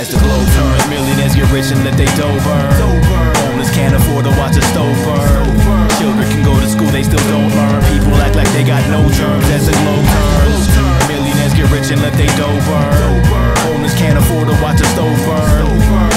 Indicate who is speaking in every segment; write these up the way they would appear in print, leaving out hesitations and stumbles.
Speaker 1: As the globe turns, millionaires get rich and let they dough burn. Homeless can't afford to watch a stove burn. Children can go to school, they still don't learn. People act like they got no germs. As the globe turns, millionaires get rich and let they dough burn. Homeless can't afford to watch a stove burn.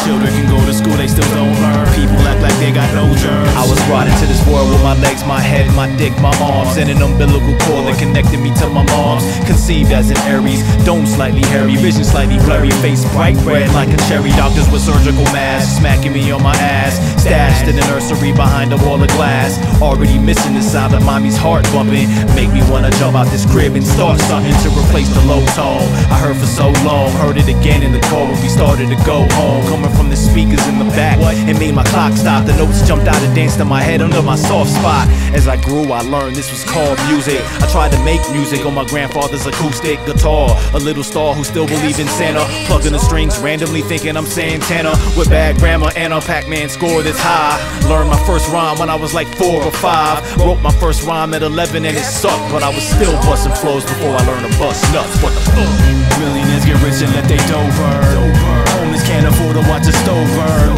Speaker 1: Children can go to school, they still don't learn. People act like they got no germs. I was brought into this world with my legs, my head, my dick, my arms, and an umbilical cord that connected me to my mom's. Conceived as an Aries, dome slightly hairy, vision slightly blurry, face bright red like a cherry. Doctors with surgical masks smacking me on my ass. Stashed in the nursery behind a wall of glass. Already missing the sound of mommy's heart bumping. Make me wanna jump out this crib and start something to replace the low tone I heard for so long. Heard it again in the car when we started to go home. Coming from the speakers in the back, it made my clock stop. The notes jumped out and danced in my head under my soft spot. As I grew, I learned this was called music. I tried to make music on my grandfather's acoustic guitar. A little star who still believed in Santa, plugging the strings randomly thinking I'm Santana. With bad grammar and a Pac-Man score that's high. Learned my first rhyme when I was like 4 or 5. Wrote my first rhyme at 11 and it sucked, but I was still busting flows before I learned to bust nuts. What the fuck? Millionaires get rich and let they dough burn. Homeless can't afford to watch a stove burn.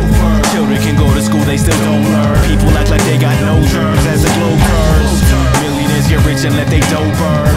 Speaker 1: Children can go to school, they still don't learn. People act like they got no germs. As the globe turns, millionaires get rich and let they dough burn.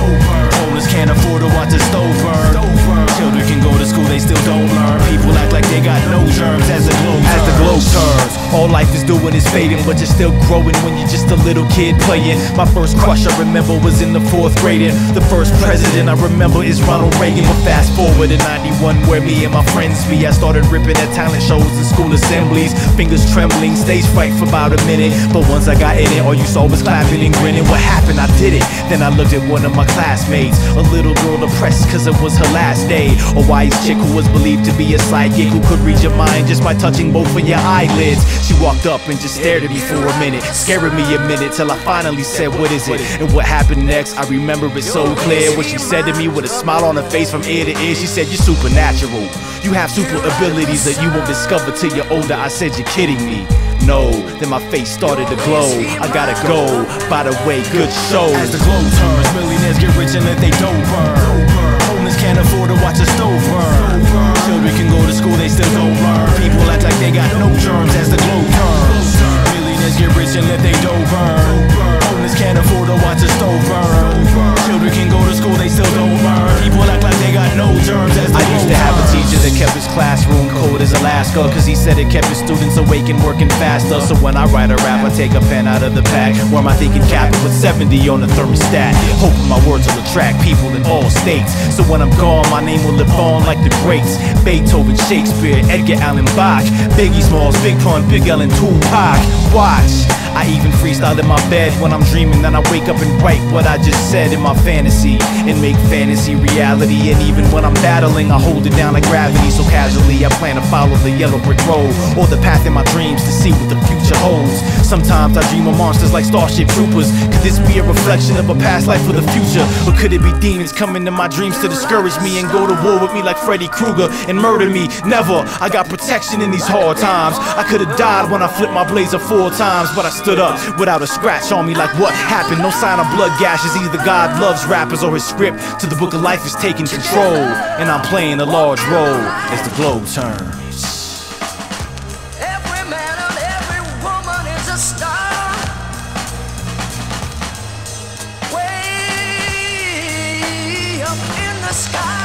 Speaker 1: Homeless can't afford to watch a stove burn. Children can go to school, they still don't learn. People act like they got no germs. As the globe turns, all life is doing is fading, but you're still growing when you're just a little kid playing. My first crush I remember was in the 4th grade, and the first president I remember is Ronald Reagan. But fast forward to 91, where me and my friends be. I started ripping at talent shows and school assemblies. Fingers trembling, stage fright for about a minute. But once I got in it, all you saw was clapping and grinning. What happened? I did it. Then I looked at one of my classmates, a little girl depressed cause it was her last day. A wise chick who was believed to be a psychic, who could read your mind just by touching both of your eyelids. She walked up and just stared at me for a minute, scaring me a minute till I finally said, what is it? And what happened next, I remember it so clear. What she said to me with a smile on her face from ear to ear. She said, you're supernatural. You have super abilities that you won't discover till you're older. I said, you're kidding me. No, then my face started to glow. I gotta go, by the way, good show. As the globe turns, millionaires get rich and let they dough burn. Homeless can't afford to watch a stove burn. Children can go to school, they still don't learn. People act like they got no germs. As the globe turns, millionaires get rich and let they dough burn. Homeless can't afford to watch a stove burn. Children can go to school, they still don't learn. People act like they got no germs. As I used to have a teacher that kept his classroom cold as Alaska, cause he said it kept his students awake and working faster. So when I write a rap, I take a pen out of the pack. Wear my thinking cap and put 70 on the thermostat, hoping my words will attract people in all states. So when I'm gone, my name will live on like the greats: Beethoven, Shakespeare, Edgar Allan Bach, Biggie Smalls, Big Pun, Big L and Tupac. Watch, I even freestyle in my bed when I'm dreaming. Then I wake up and write what I just said in my fantasy and make fantasy reality. And even when I'm battling, I hold it down like gravity. So casually I plan to follow the yellow brick road, or the path in my dreams to see what the future holds. Sometimes I dream of monsters like Starship Troopers. Could this be a reflection of a past life for the future? Or could it be demons coming to my dreams to discourage me and go to war with me like Freddy Krueger and murder me? Never, I got protection in these hard times. I could've died when I flipped my blazer 4 times, but I stood up without a scratch on me. Like what happened? No sign of blood gashes. Either God loves rappers or his script to the book of life is taking control, and I'm playing a large role as the globe turns.
Speaker 2: Every man and every woman is a star, way up in the sky.